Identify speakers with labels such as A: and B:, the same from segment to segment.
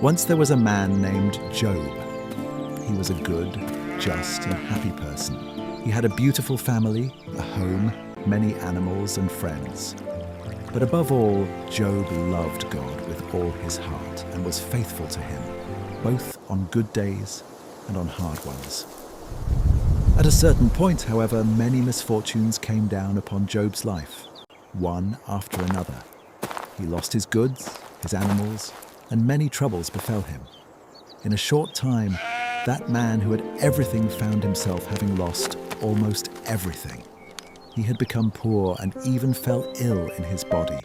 A: Once there was a man named Job. He was a good, just, and happy person. He had a beautiful family, a home, many animals and friends. But above all, Job loved God with all his heart and was faithful to him, both on good days and on hard ones. At a certain point, however, many misfortunes came down upon Job's life, one after another. He lost his goods, his animals, and many troubles befell him. In a short time, that man who had everything found himself having lost almost everything. He had become poor and even fell ill in his body.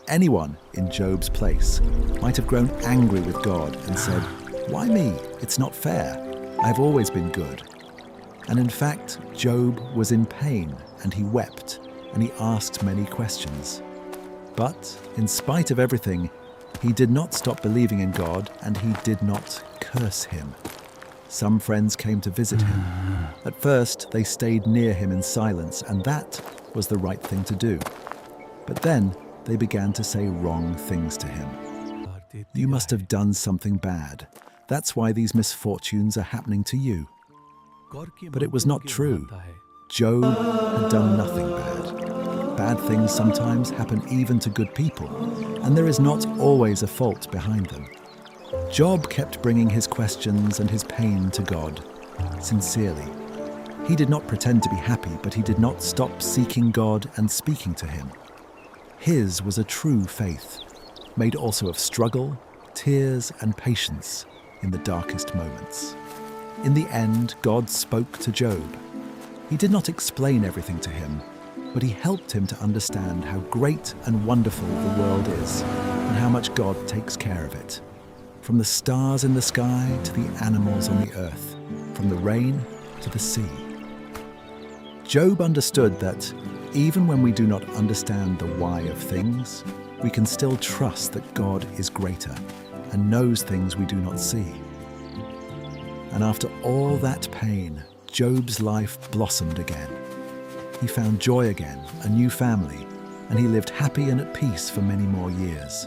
A: Anyone in Job's place might have grown angry with God and said, "Why me? It's not fair. I've always been good." And in fact, Job was in pain and he wept and he asked many questions. But in spite of everything, he did not stop believing in God and he did not curse him. Some friends came to visit him. At first, they stayed near him in silence, and that was the right thing to do. But then, they began to say wrong things to him. "You must have done something bad. That's why these misfortunes are happening to you." But it was not true. Job had done nothing bad. Bad things sometimes happen even to good people, and there is not always a fault behind them. Job kept bringing his questions and his pain to God, sincerely. He did not pretend to be happy, but he did not stop seeking God and speaking to him. His was a true faith, made also of struggle, tears, and patience in the darkest moments. In the end, God spoke to Job. He did not explain everything to him, but he helped him to understand how great and wonderful the world is and how much God takes care of it. From the stars in the sky to the animals on the earth, from the rain to the sea. Job understood that even when we do not understand the why of things, we can still trust that God is greater and knows things we do not see. And after all that pain, Job's life blossomed again. He found joy again, a new family, and he lived happy and at peace for many more years.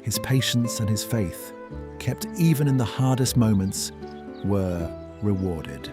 A: His patience and his faith, kept even in the hardest moments, were rewarded.